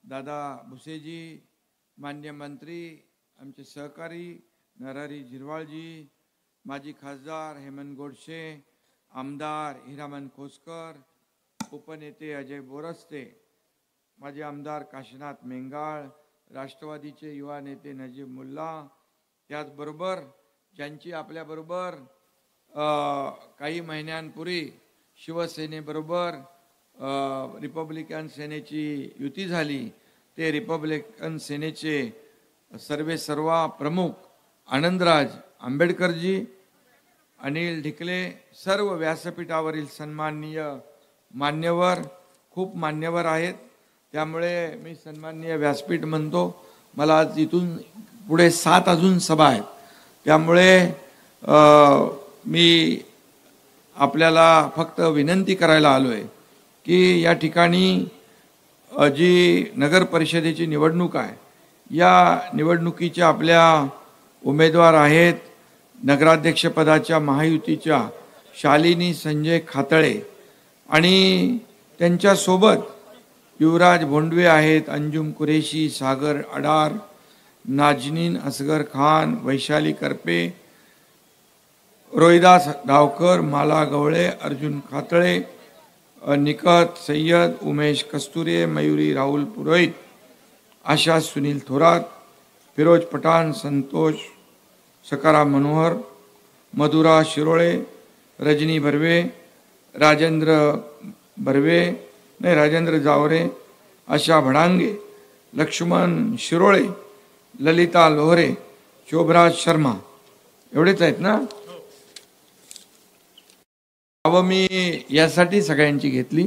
दादा भुसेजी, मान्य मंत्री, आमचे सहकारी नरहरी झिरवाळजी, माजी खासदार हेमंत गोडसे, आमदार हिरामन खोसकर, उपनेते अजय बोरस्ते, माजी आमदार काशीनाथ मेंगाळ, राष्ट्रवादीचे युवा नेते नजीब मुल्ला, त्याचबरोबर ज्यांची आपल्याबरोबर काही महिन्यांपूर्वी शिवसेनेबरोबर रिपब्लिकन सेनेची युती झाली, ते रिपब्लिकन सेनेचे सर्वा प्रमुख आनंदराज आंबेडकरजी, अनिल ढिकले, सर्व व्यासपीठावरील सन्माननीय मान्यवर, खूप मान्यवर आहेत, त्यामुळे मी सन्माननीय व्यासपीठ म्हणतो. मला आज इथून पुढे 7 अजून सभा आहेत, त्यामुळे मी आपल्याला फक्त विनंती करायला आलोय की या ठिकाणी जी नगर परिषदेची निवडणूक आहे, या निवडणुकीच्या आपल्या उमेदवार आहेत नगराध्यक्षपदाच्या महायुतीच्या शालिनी संजय खातळे आणि त्यांच्यासोबत युवराज भोंडवे आहेत, अंजुम कुरेशी, सागर अडार, नाजनीन असगर खान, वैशाली करपे, रोहिदास डावकर, माला गवळे, अर्जुन खातळे, निकत सय्यद, उमेश कस्तुरे, मयुरी राहुल पुरोहित, आशा सुनील थोरात, फिरोज पठाण, संतोष सकाराम मनोहर, मधुरा शिरोळे, रजनी बर्वे, राजेंद्र जावरे, आशा भडांगे, लक्ष्मण शिरोळे, ललिता लोहरे, शोभराज शर्मा, एवढेच आहेत ना? मी यासाठी सगळ्यांची घेतली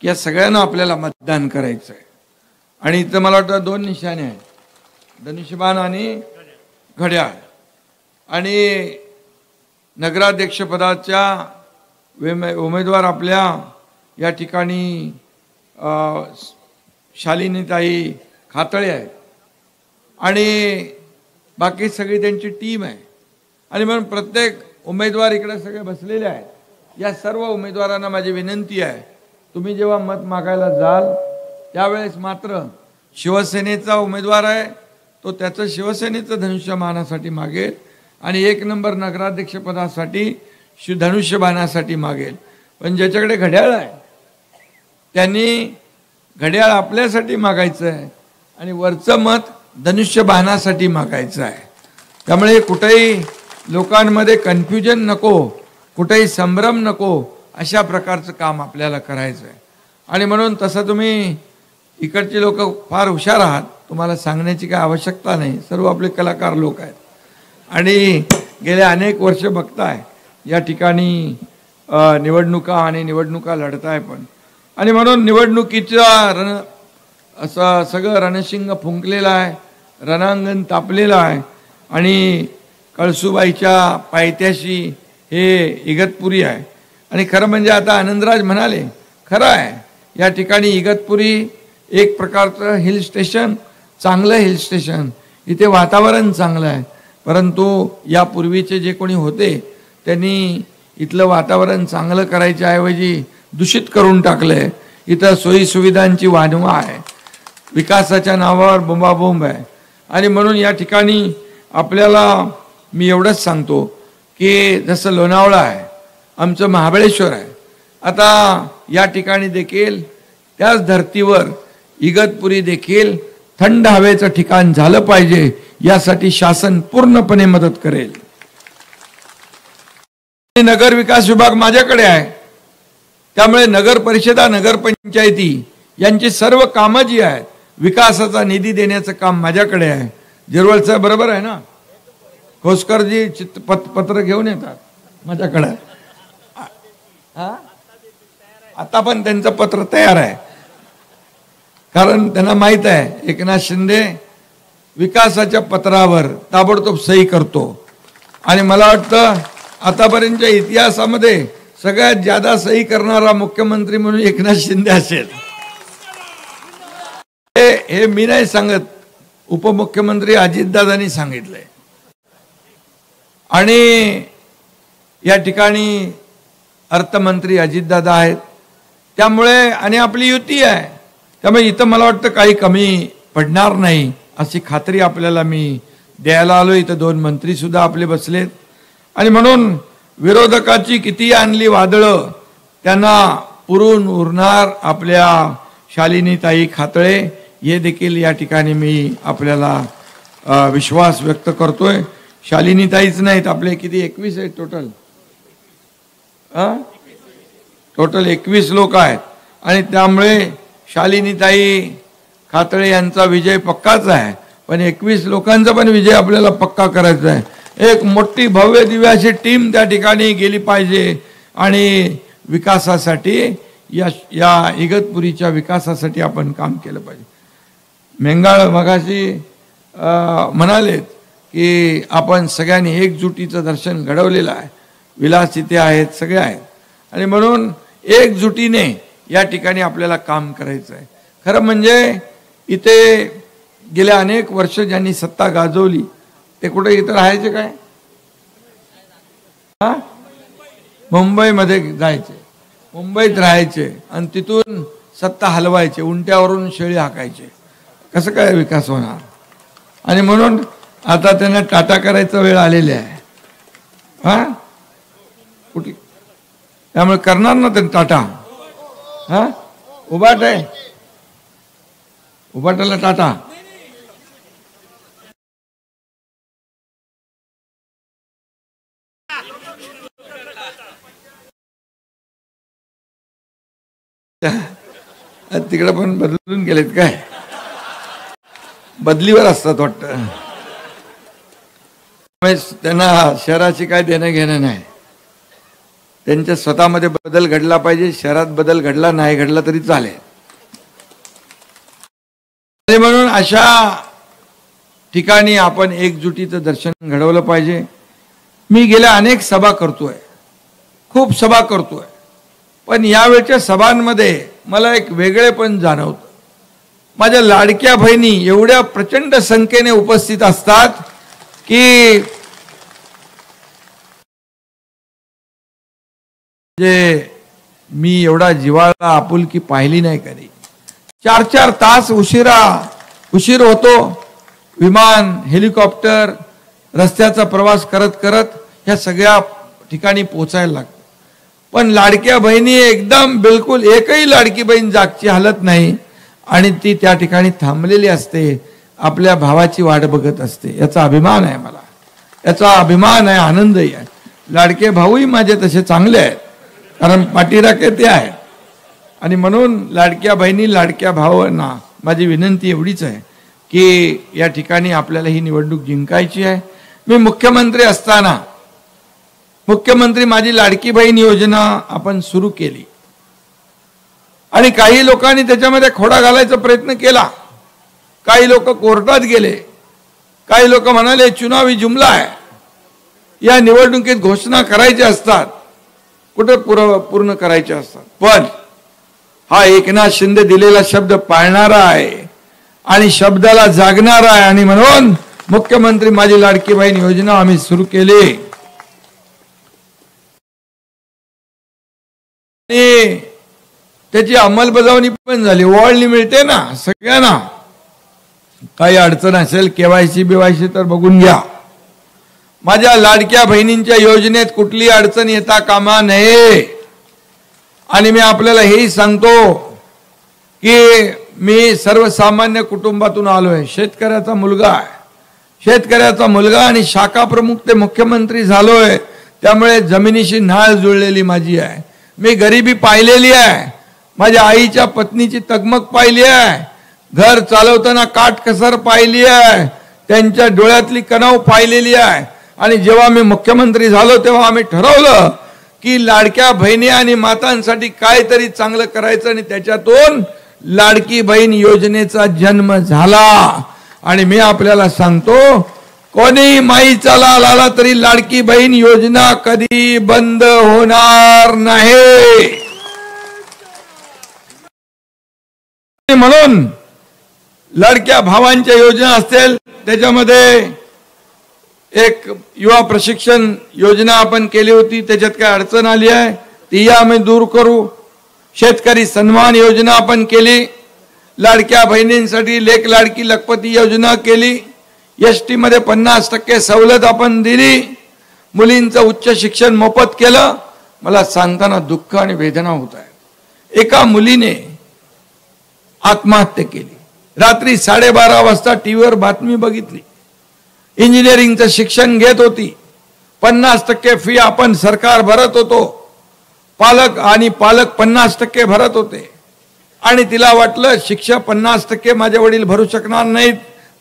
की या सगळ्यांना आपल्याला मतदान करायचं आहे. आणि इथं मला वाटतं 2 निशाणे आहेत, धनुष्यबाण आणि घड्याळ. आणि नगराध्यक्षपदाच्या उमेदवार आपल्या या ठिकाणी शालिनीताई खातळे आहेत आणि बाकी सगळी त्यांची टीम आहे. आणि म्हणून प्रत्येक उमेदवार इकडे सगळे बसलेले आहेत. या सर्व उमेदवारांना माझी विनंती आहे, तुम्ही जेव्हा मत मागायला जाल त्यावेळेस मात्र शिवसेनेचा उमेदवार आहे तो त्याचं शिवसेनेचं धनुष्यबाणासाठी मागेल आणि 1 नंबर नगराध्यक्षपदासाठी धनुष्यबाणासाठी मागेल. पण ज्याच्याकडे घड्याळ आहे त्यांनी घड्याळ आपल्यासाठी मागायचं आहे आणि वरचं मत धनुष्यबाणासाठी मागायचं आहे. त्यामुळे कुठेही लोकांमध्ये कन्फ्युजन नको, कुठेही संभ्रम नको, अशा प्रकारचं काम आपल्याला करायचं आहे. आणि म्हणून तसं तुम्ही इकडचे लोक फार हुशार आहात, तुम्हाला सांगण्याची काय आवश्यकता नाही, सर्व आपले कलाकार लोक आहेत आणि गेले अनेक वर्ष बघताय या ठिकाणी निवडणुका लढताय पण. आणि म्हणून निवडणुकीचा असं सगळं रणशिंग फुंकलेलं आहे, रणांगण तापलेलं आहे आणि कळसुबाईच्या पायथ्याशी हे इगतपुरी आहे. आणि खरं म्हणजे आता आनंदराज म्हणाले, खरं आहे, या ठिकाणी इगतपुरी एक प्रकारचं हिल स्टेशन, चांगलं हिल स्टेशन, इथे वातावरण चांगलं आहे. परंतु यापूर्वीचे जे कोणी होते त्यांनी इथलं वातावरण चांगलं करायच्या ऐवजी दूषित करून टाकलंय. इथं सोयी सुविधांची वानवा आहे, विकासाच्या नावावर बोंबाबोंब आहे. आणि म्हणून या ठिकाणी आपल्याला मी एवढंच सांगतो की जसं लोणावळा आहे, आमचं महाबळेश्वर आहे, आता या ठिकाणी देखील त्याच धर्तीवर इगतपुरी देखील थंड हवेचं ठिकाण झालं पाहिजे, यासाठी शासन पूर्णपणे मदत करेल. नगर विकास विभाग माझ्याकडे आहे, त्यामुळे नगर परिषदा, नगरपंचायती यांची सर्व कामं जी आहेत, विकासाचा निधी देण्याचं काम माझ्याकडे आहे. झिरवळ साहेब बरोबर आहे ना? खोसकरजी पत्र घेऊन येतात माझ्याकडे. आता पण त्यांचं पत्र तयार आहे, कारण त्यांना माहित आहे एकनाथ शिंदे विकासाच्या पत्रावर ताबडतोब सही करतो. आणि मला वाटतं आतापर्यंतच्या इतिहासामध्ये सगळ्यात जादा सही करणारा मुख्यमंत्री म्हणून एकनाथ शिंदे असेल. हे मी नाही सांगत, उपमुख्यमंत्री अजितदादांनी सांगितलंय. आणि या ठिकाणी अर्थमंत्री अजितदादा आहेत, त्यामुळे आणि आपली युती आहे, त्यामुळे इथं मला वाटतं काही कमी पडणार नाही अशी खात्री आपल्याला मी द्यायला आलो. इथं 2 मंत्री सुद्धा आपले बसलेत आणि म्हणून विरोधकाची किती आणली वादळं त्यांना पुरून उरणार आपल्या शालिनीताई खातळे हे देखील या ठिकाणी मी आपल्याला विश्वास व्यक्त करतोय. शालिनीताईच नाहीत, आपले किती 21 आहेत टोटल, टोटल 21 लोक आहेत आणि त्यामुळे शालिनीताई खातळे यांचा विजय पक्काच आहे. पण 21 लोकांचा पण विजय आपल्याला पक्का करायचा आहे. एक मोठी भव्य दिव्य अशी टीम त्या ठिकाणी गेली पाहिजे आणि विकासासाठी या इगतपुरीच्या विकासासाठी आपण काम केलं पाहिजे. मेंगाळ मगाशी म्हणालेत की आपण सगळ्यांनी एकजुटीचं दर्शन घडवलेलं आहे. विलास इथे आहेत, सगळे आहेत आणि म्हणून एकजुटीने या ठिकाणी आपल्याला काम करायचं आहे. खरं म्हणजे इथे गेल्या अनेक वर्ष ज्यांनी सत्ता गाजवली ते कुठे इथं राहायचे काय, मुंबईमध्ये जायचे, मुंबईत राहायचे आणि तिथून सत्ता हलवायचे, उंट्यावरून शेळी हाकायचे. कसं काय विकास होणार? आणि म्हणून आता त्यांना टाटा करायचा वेळ आलेली आहे. कुठे त्यामुळे करणार ना ते टाटा. उभाट आहे, उभाटाला टाटा. तिकडे पण बदलून गेलेत काय, बदलीवर असतात वाटतं. त्यांना शहराची काय देणं घेणं नाही. त्यांच्या स्वतःमध्ये बदल घडला पाहिजे. शहरात बदल घडला नाही घडला तरी चालेल. म्हणून अशा ठिकाणी आपण एकजुटीचं दर्शन घडवलं पाहिजे. मी गेल्या अनेक सभा करतोय, खूप सभा करतोय, पण यावेळच्या सभांमध्ये मला एक वेगळेपण जाणवतं. माझ्या लाडक्या बहिणी एवढ्या प्रचंड संख्येने उपस्थित असतात की मी एवढा जिव्हाळा आपुलकी पाहिली नाही कधी. 4-4 तास उशीर होतो. विमान, हेलिकॉप्टर, रस्त्याचा प्रवास करत करत ह्या सगळ्या ठिकाणी पोचायला लागतं. पण लाडक्या बहिणी एकदम बिलकुल एकही लाडकी बहीण जागची हालत नाही आणि ती त्या ठिकाणी थांबलेली असते, आपल्या भावाची वाट बघत असते. याचा अभिमान आहे मला, याचा अभिमान आहे, आनंदही आहे. लाडके भाऊही माझे तसे चांगले आहेत कारण पाठीराखे ते आहेत. आणि म्हणून लाडक्या बहिणी लाडक्या भावांना माझी विनंती एवढीच आहे की या ठिकाणी आपल्याला ही निवडणूक जिंकायची आहे. मी मुख्यमंत्री असताना मुख्यमंत्री माझी लाडकी बहीण योजना आपण सुरू केली आणि काही लोकांनी त्याच्यामध्ये खोडा घालायचा प्रयत्न केला. काही लोक कोर्टात गेले, काही लोक म्हणाले चुनावी जुमला आहे, या निवडणुकीत घोषणा करायच्या असतात, कुठे पूर्ण करायच्या असतात. पण हा एकनाथ शिंदे दिलेला शब्द पाळणारा आहे आणि शब्दाला जागणारा आहे आणि म्हणून मुख्यमंत्री माझी लाडकी बहीण योजना आम्ही सुरू केली. त्याची अंमलबजावणी पण झाली. ओवाळणी मिळते ना सगळ्यांना. काही अडचण असेल केवायसी बिवायसी तर बघून घ्या. माझ्या लाडक्या बहिणींच्या योजनेत कुठली अडचण येता कामा नये. आणि मी आपल्याला हेही सांगतो की मी सर्वसामान्य कुटुंबातून आलोय. शेतकऱ्याचा मुलगा आहे, शेतकऱ्याचा मुलगा आणि शाखा प्रमुख ते मुख्यमंत्री झालोय. त्यामुळे जमिनीशी नाळ जुळलेली माझी आहे. मी गरिबी पाहिलेली आहे, माझ्या आईच्या पत्नीची तगमग पाहिली आहे, घर चालवताना काटकसर पाहिली आहे, त्यांच्या डोळ्यातली कणाव पाहिलेली आहे. आणि जेव्हा मी मुख्यमंत्री झालो तेव्हा आम्ही ठरवलं की लाडक्या बहिणी आणि मातांसाठी काहीतरी चांगलं करायचं आणि त्याच्यातून लाडकी बहीण योजनेचा जन्म झाला. आणि मी आपल्याला सांगतो कोणी माईचा लाल आला तरी लाडकी बहीण योजना कधी बंद होणार नाही. म्हणून लाडक्या भावांच्या योजना असतील, त्याच्यामध्ये एक युवा प्रशिक्षण योजना आपण केली होती, त्याच्यात काय अडचण आली आहे ती आम्ही दूर करू. शेतकरी सन्मान योजना आपण केली. लाडक्या बहिणींसाठी लेक लाडकी लखपती योजना केली, एसटी मध्ये 50% सवलत आपण दिली, मुलींचं उच्च शिक्षण मोफत केलं. मला सांगताना दुःख आणि वेदना होत आहे. एका मुलीने आत्महत्या केली. रात्री 12:30 वाजता टीव्हीवर बातमी बघितली. इंजिनिअरिंगचं शिक्षण घेत होती. 50% फी आपण सरकार भरत होतो, पालक 50% भरत होते. आणि तिला वाटलं शिक्षक 50% माझे वडील भरू शकणार नाहीत,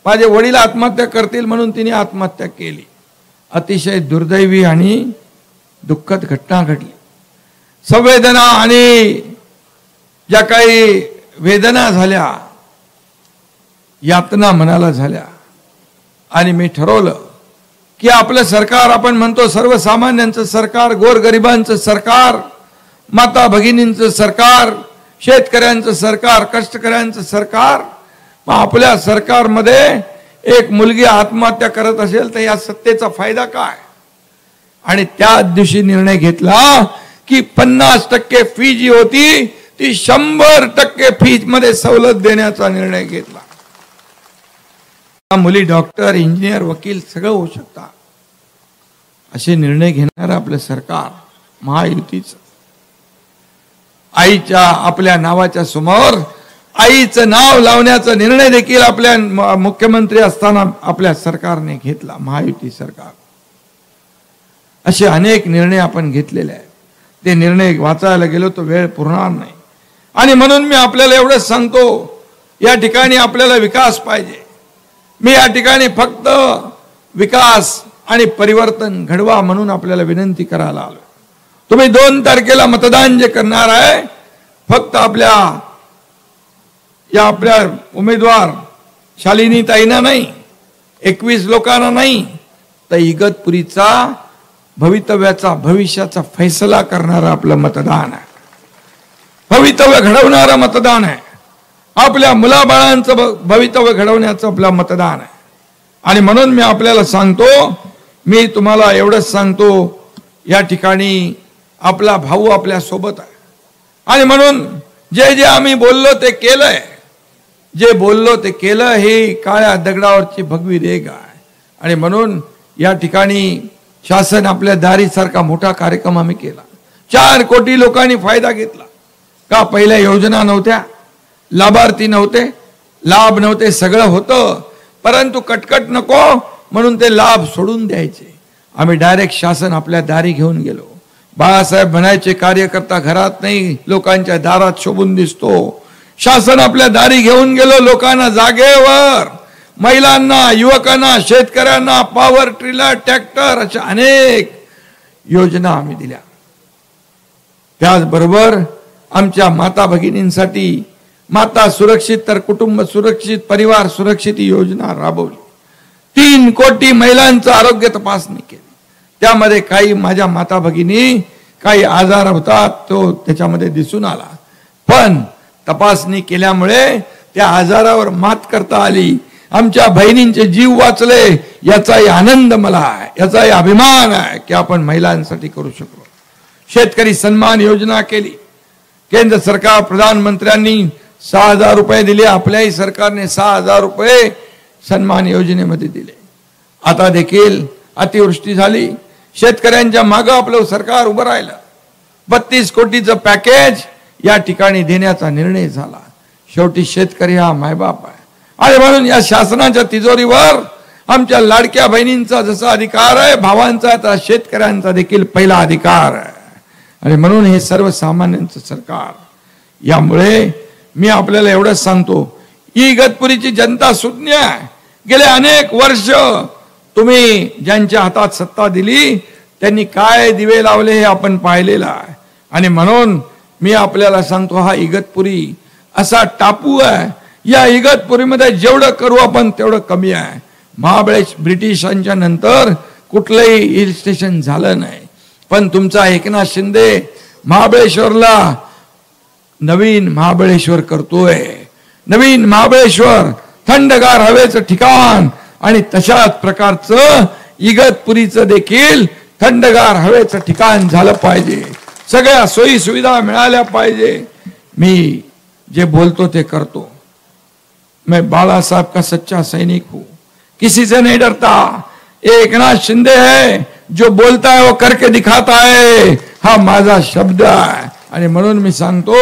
माझे वडील आत्महत्या करतील, म्हणून तिने आत्महत्या केली. अतिशय दुर्दैवी आणि दुःखद घटना घडली. संवेदना आणि ज्या काही वेदना झाल्या, यातना मनाला झाल्या. आणि मी ठरवलं की आपलं सरकार, आपण म्हणतो सर्वसामान्यांचं सरकार, गोरगरिबांचं सरकार, माता भगिनींचं सरकार, शेतकऱ्यांचं सरकार, कष्टकऱ्यांचं सरकार. मग आपल्या सरकारमध्ये एक मुलगी आत्महत्या करत असेल तर या सत्तेचा फायदा काय? आणि त्या दिवशी निर्णय घेतला की 50% फी जी होती ती 100% फी मध्ये सवलत देण्याचा निर्णय घेतला. मुली डॉक्टर, इंजिनियर, वकील सगळं होऊ शकतात. असे निर्णय घेणार आपलं सरकार महायुतीचं. आईच्या आपल्या नावाच्या समोर आईचं नाव लावण्याचा निर्णय देखील आपल्या मुख्यमंत्री असताना आपल्या सरकारने घेतला, महायुती सरकार. असे अनेक निर्णय आपण घेतलेले आहेत. ते निर्णय वाचायला गेलो तर वेळ पुरणार नाही. आणि म्हणून मी आपल्याला एवढंच सांगतो, या ठिकाणी आपल्याला विकास पाहिजे. मी या ठिकाणी फक्त विकास आणि परिवर्तन घडवा म्हणून आपल्याला विनंती करायला आलो. तुम्ही 2 तारखेला मतदान जे करणार आहे, फक्त आपल्या उमेदवार शालिनी ताईंना नाही, 21 लोकांना नाही, तर इगतपुरीचा भविष्याचा फैसला करणारं आपलं मतदान आहे. भवितव्य घडवणारं मतदान आहे. आपल्या मुलाबाळांचं भवितव्य घडवण्याचं आपलं मतदान आहे. आणि म्हणून मी आपल्याला सांगतो, मी तुम्हाला एवढंच सांगतो, या ठिकाणी आपला भाऊ आपल्या सोबत आहे. आणि म्हणून जे जे आम्ही बोललो ते केलंय, जे बोललो ते केलं, हे काळ्या दगडावरची भगवी रेघ आहे. आणि म्हणून या ठिकाणी शासन आपल्या दारीसारखा मोठा कार्यक्रम आम्ही केला. 4 कोटी लोकांनी फायदा घेतला. का पहिल्या योजना नव्हत्या, लाभार्थी नव्हते, लाभ नव्हते, सगळं होतं, परंतु कटकट नको म्हणून ते लाभ सोडून द्यायचे. आम्ही डायरेक्ट शासन आपल्या दारी घेऊन गेलो. बाळासाहेब म्हणायचे, कार्यकर्ता घरात नाही, लोकांच्या दारात शोभून दिसतो. शासन आपल्या दारी घेऊन गेलो. लोकांना जागेवर, महिलांना, युवकांना, शेतकऱ्यांना पॉवर ट्रिलर, ट्रॅक्टर, अशा अनेक योजना आम्ही दिल्या. त्याचबरोबर आमच्या माता भगिनींसाठी माता सुरक्षित तर कुटुंब सुरक्षित, परिवार सुरक्षित ही योजना राबवली. 3 कोटी महिलांचं आरोग्य तपासणी केली. त्यामध्ये काही माझ्या माता भगिनी काही आजार होतात, तो त्याच्यामध्ये दिसून आला, पण तपासणी केल्यामुळे त्या आजारावर मात करता आली. आमच्या बहिणींचे जीव वाचले, याचाही आनंद मला आहे, याचाही अभिमान आहे की आपण महिलांसाठी करू शकलो. शेतकरी सन्मान योजना केली. केंद्र सरकार, प्रधानमंत्र्यांनी 6,000 रुपये दिले. आपल्याही सरकारने 6,000 रुपये सन्मान योजनेमध्ये दिले. आता देखील अतिवृष्टी झाली, शेतकऱ्यांच्या मागे आपलं सरकार उभं राहिलं. 32 कोटीचं पॅकेज या ठिकाणी देण्याचा निर्णय झाला. शेवटी शेतकरी हा मायबाप आहे. आणि म्हणून या शासनाच्या तिजोरीवर आमच्या लाडक्या बहिणींचा जसा अधिकार आहे, भावांचा, तर शेतकऱ्यांचा देखील पहिला अधिकार आहे. आणि म्हणून हे सर्वसामान्यांचं सरकार. यामुळे मी आपल्याला एवढंच सांगतो, इगतपुरीची जनता सुज्ञ आहे. गेले अनेक वर्ष तुम्ही ज्यांच्या हातात सत्ता दिली त्यांनी काय दिवे लावले हे आपण पाहिलेलं आहे. आणि म्हणून मी आपल्याला सांगतो, हा इगतपुरी असा टापू आहे. या इगतपुरीमध्ये जेवढं करू आपण तेवढं कमी आहे. ब्रिटिशांच्या नंतर कुठलंही हिल स्टेशन झालं नाही, पण तुमचा एकनाथ शिंदे महाबळेश्वरला नवीन महाबळेश्वर करतोय. नवीन महाबळेश्वर, थंडगार हवेचं ठिकाण, आणि तशाच प्रकारचं इगतपुरीचं देखील थंडगार हवेचं ठिकाण झालं पाहिजे. सगळ्या सोयी सुविधा मिळाल्या पाहिजे. मी जे बोलतो ते करतो. मैं बाला साहब का सच्चा सैनिक हूं, किसी से नहीं डरता। एकनाथ शिंदे है जो बोलता है वो करके दिखाता है, हा माझा शब्द आहे। आणि म्हणून मी सांगतो,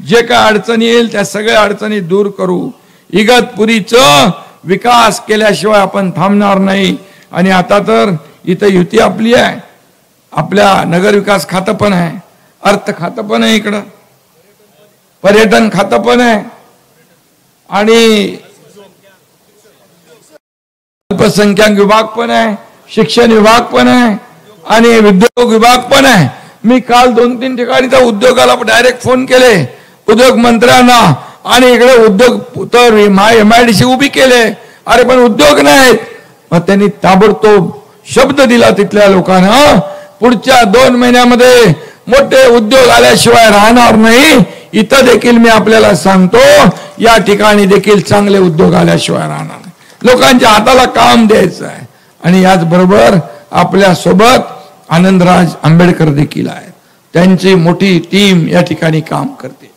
जे काय अडचणी येईल त्या सगळ्या अडचणी दूर करू। इगतपुरीचं विकास केल्याशिवाय आपण थांबणार नाही। आणि आता तर इथे युती आपली आहे, आपल्या नगर विकास खातं पण आहे, अर्थ खातं पण आहे, इकडं पर्यटन खातं पण आहे, आणि अल्पसंख्याक विभाग पण आहे, शिक्षण विभाग पण आहे, आणि उद्योग विभाग पण आहे। मी काल 2-3 ठिकाणी त्या उद्योगाला डायरेक्ट फोन केले, उद्योग मंत्र्यांना, आणि इकडे उद्योग तर MIDC उभी केले। अरे पण उद्योग नाहीत। मग त्यांनी ताबडतोब शब्द दिला तिथल्या लोकांना, पुढच्या 2 महिन्यामध्ये मोठे उद्योग आल्याशिवाय राहणार नाही। इथं देखील मी आपल्याला सांगतो, या ठिकाणी देखील चांगले उद्योग आल्याशिवाय राहणार नाही। लोकांच्या हाताला काम द्यायचं आहे। आणि याचबरोबर आपल्या सोबत आनंदराज आंबेडकर देखील आहेत, त्यांची मोठी टीम या ठिकाणी काम करते।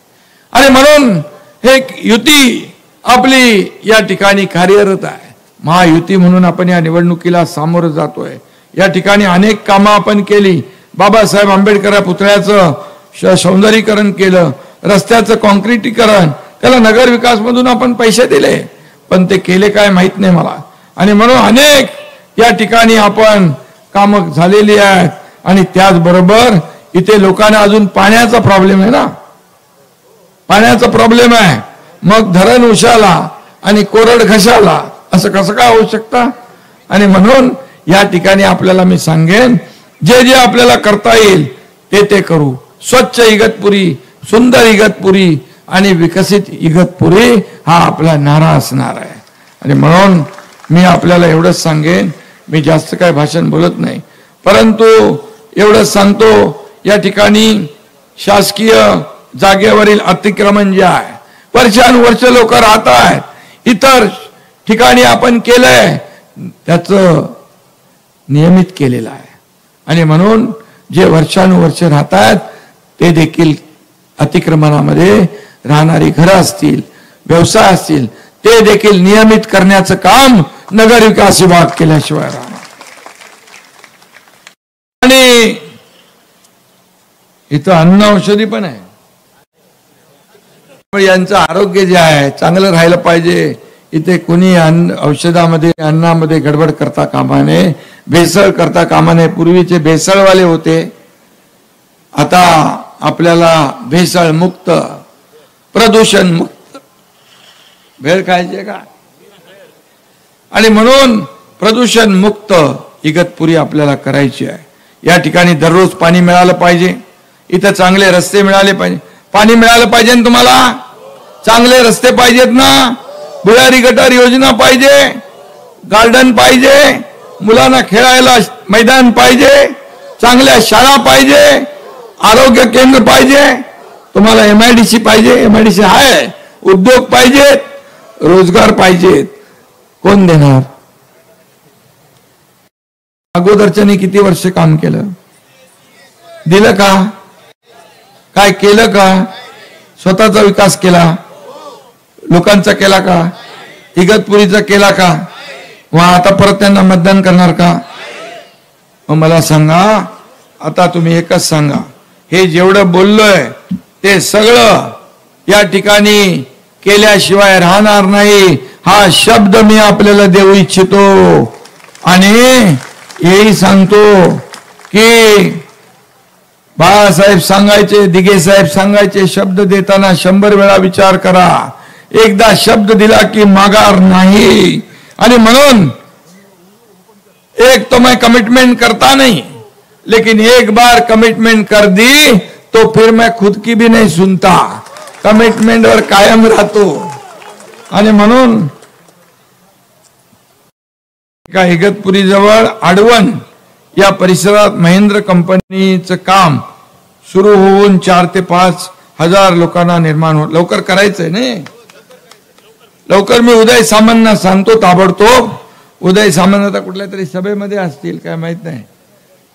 आणि म्हणून हे युती आपली या ठिकाणी कार्यरत आहे। महायुती म्हणून आपण या निवडणुकीला सामोरं जातोय। या ठिकाणी अनेक कामं आपण केली। बाबासाहेब आंबेडकर पुतळ्याचं सौंदर्यीकरण केलं, रस्त्याचं कॉन्क्रिटीकरण, त्याला नगर विकास मधून आपण पैसे दिले, पण ते केले काय माहित नाही मला। आणि म्हणून अनेक या ठिकाणी आपण कामं झालेली आहेत। आणि त्याचबरोबर इथे लोकांना अजून पाण्याचा प्रॉब्लेम आहे ना, पाण्याचा प्रॉब्लेम आहे। मग धरण उशाला आणि कोरड घशाला, असं कसं काय होऊ शकतं? आणि म्हणून या ठिकाणी आपल्याला मी सांगेन, जे जे आपल्याला करता येईल ते करू। स्वच्छ इगतपुरी, सुंदर इगतपुरी आणि विकसित इगतपुरी हा आपला नारा असणार आहे। आणि म्हणून मी आपल्याला एवढंच सांगेन, मी जास्त काय भाषण बोलत नाही, परंतु एवढंच सांगतो, या ठिकाणी शासकीय जागेवरील अतिक्रमण जे आहे, वर्षानुवर्ष लोक राहत आहेत, इतर ठिकाणी आपण केलंय त्याचं नियमित केलेलं आहे। आणि म्हणून जे वर्षानुवर्ष राहतात ते देखील अतिक्रमणामध्ये राहणारी घरं असतील, व्यवसाय असतील, ते देखील नियमित करण्याचं काम नगर विकास विभाग केल्याशिवाय राहणार। आणि इथं अन्न औषधी पण आहे, यांचं आरोग्य जे आहे चांगलं राहिलं पाहिजे। इथे कोणी औषधामध्ये अन्नामध्ये गडबड करता कामा नये, भेसळ करता कामा नये। पूर्वीचे भेसळवाले होते, आता आपल्याला भेसळ मुक्त, प्रदूषण मुक्त भेळ खायचे का? आणि म्हणून प्रदूषण मुक्त इगतपुरी आपल्याला करायची आहे। या ठिकाणी दररोज पाणी मिळालं पाहिजे, इथं चांगले रस्ते मिळाले पाहिजे, पाणी मिळालं पाहिजे ना, तुम्हाला चांगले रस्ते पाहिजेत ना, भुयारी गटार योजना पाहिजे, गार्डन पाहिजे, मुलांना खेळायला मैदान पाहिजे, चांगल्या शाळा पाहिजे, आरोग्य केंद्र पाहिजे, तुम्हाला MIDC पाहिजे, MIDC आहे, उद्योग पाहिजेत, रोजगार पाहिजेत, कोण देणार? अगोदरच्याने किती वर्ष काम केलं, दिलं का? काय केलं का? स्वतःचा विकास केला, लोकांचा केला का? इगतपुरीचा केला का? व आता परत त्यांना मतदान करणार का? मग मला सांगा, आता तुम्ही एकच सांगा, हे जेवढं बोललोय ते सगळं या ठिकाणी केल्याशिवाय राहणार नाही, हा शब्द मी आपल्याला देऊ इच्छितो। आणि हेही सांगतो की बाळासाहेब सांगायचे, दिघे साहेब सांगायचे, शब्द देताना 100 वेळा विचार करा, एकदा शब्द दिला की माघार नाही। आणि म्हणून एक तो मैं कमिटमेंट करता नहीं, लेकिन एक बार कमिटमेंट कर दी तो फिर मैं खुद की भी नहीं सुनता, कमिटमेंट वर कायम राहतो। आणि म्हणून का इगतपुरी जवळ आडवण या परिसरात महेंद्र कंपनीचं काम सुरू होऊन 4 ते 5 हजार लोकांना निर्माण होत, लवकर करायचंय नाही, लवकर। मी उदय सामंतना सांगतो ताबडतोब, उदय सामंत आता कुठल्या तरी सभेमध्ये असतील काय माहित नाही,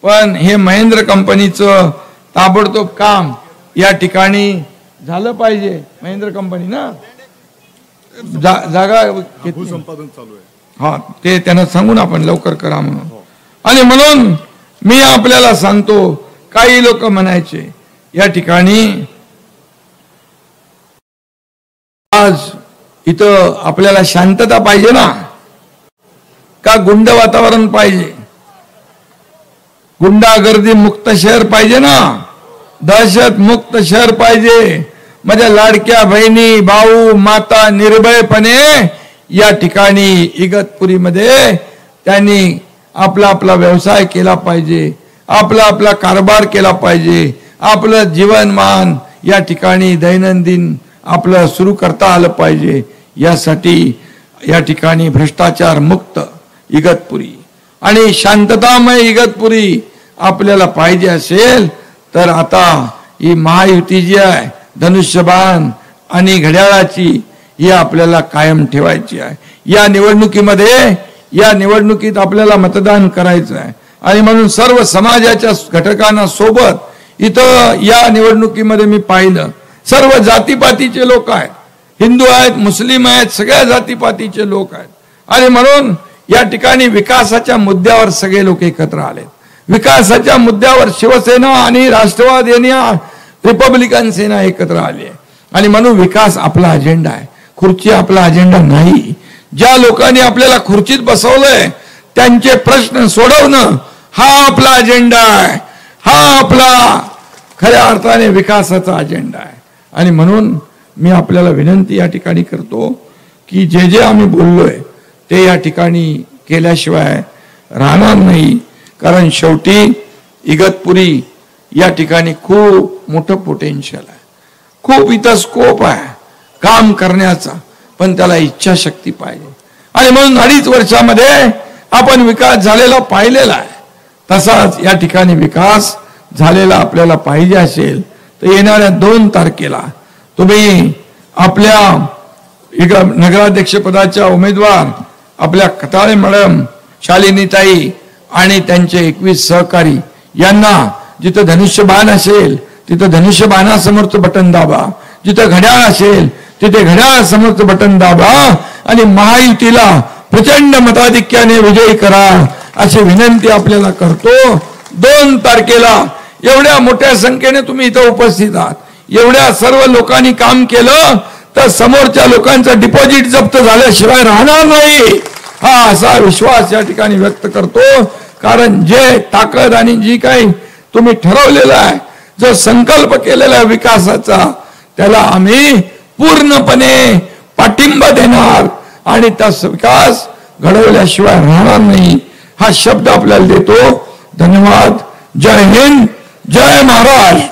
पण हे महेंद्र कंपनीचं ताबडतोब काम या ठिकाणी झालं पाहिजे। महेंद्र कंपनी ना, जागा भूसंपादन चालू आहे. हा, ते त्यांना सांगून आपण लवकर करा म्हणून. आणि म्हणून मी आपल्याला सांगतो, काही लोक म्हणायचे या ठिकाणी आज इथं आपल्याला शांतता पाहिजे ना, का गुंड वातावरण पाहिजे, गुंडागर्दी मुक्त शहर पाहिजे ना, दहशत मुक्त शहर पाहिजे. माझ्या लाडक्या बहिणी, भाऊ, माता निर्भयपणे या ठिकाणी इगतपुरीमध्ये त्यांनी आपला आपला व्यवसाय केला पाहिजे, आपला आपला कारभार केला पाहिजे, आपलं जीवनमान या ठिकाणी दैनंदिन आपलं सुरू करता आलं पाहिजे. यासाठी या ठिकाणी भ्रष्टाचार मुक्त इगतपुरी आणि शांततामय इगतपुरी आपल्याला पाहिजे असेल तर आता ही महायुती जी आहे, धनुष्यबाण आणि घड्याळाची, ही आपल्याला कायम ठेवायची आहे. या निवडणुकीत आपल्याला मतदान करायचं आहे. आणि म्हणून सर्व समाजाच्या घटकांना सोबत इथं या निवडणुकीमध्ये मी पाहिलं, सर्व जातीपातीचे लोक आहेत, हिंदू आहेत, मुस्लिम आहेत, सगळ्या जातीपातीचे लोक आहेत. आणि म्हणून या ठिकाणी विकासाच्या मुद्द्यावर सगळे लोक एकत्र आले. विकासाच्या मुद्द्यावर शिवसेना आणि राष्ट्रवादी आणि रिपब्लिकन सेना एकत्र आली आहे. आणि म्हणून विकास आपला अजेंडा आहे, खुर्ची आपला अजेंडा नाही. ज्या लोकांनी आपल्याला खुर्चीत बसवलंय त्यांचे प्रश्न सोडवणं हा आपला अजेंडा आहे, हा आपला खऱ्या अर्थाने विकासाचा अजेंडा आहे. आणि म्हणून मी आपल्याला विनंती या ठिकाणी करतो की जे जे आम्ही बोललोय ते या ठिकाणी केल्याशिवाय राहणार नाही. कारण शेवटी इगतपुरी या ठिकाणी खूप मोठं पोटेन्शियल आहे, खूप इथं स्कोप आहे काम करण्याचा, पण त्याला इच्छाशक्ती पाहिजे. आणि म्हणून 2.5 वर्षामध्ये आपण विकास झालेला पाहिलेला आहे. तसाच या ठिकाणी विकास झालेला आपल्याला पाहिजे असेल तर येणाऱ्या 2 तारखेला तुम्ही आपल्या नगराध्यक्ष पदाच्या उमेदवार आपल्या खताळे मॅडम, शालिनीताई आणि त्यांचे 21 सहकारी यांना जिथं धनुष्यबाण असेल तिथं धनुष्यबाणासमोरचं बटन दाबा, जिथं घड्याळ असेल तिथे घड्याळासमोरचं बटन दाबा आणि महायुतीला प्रचंड मताधिक्याने विजयी करा अशी विनंती आपल्याला करतो. 2 तारखेला एवढ्या मोठ्या संख्येने तुम्ही इथं उपस्थित आहात, एवढ्या सर्व लोकांनी काम केलं तर समोरच्या लोकांचा डिपॉझिट जप्त झाल्याशिवाय राहणार नाही, हा असा विश्वास या ठिकाणी व्यक्त करतो. कारण जे ताकद आणि जी काही तुम्ही ठरवलेलं आहे, जो संकल्प केलेला आहे विकासाचा, त्याला आम्ही पूर्णपणे पाठिंबा देणार आणि त्या विकास घडवल्याशिवाय राहणार नाही हा शब्द आपल्याला देतो. धन्यवाद. जय हिंद, जय महाराष्ट्र.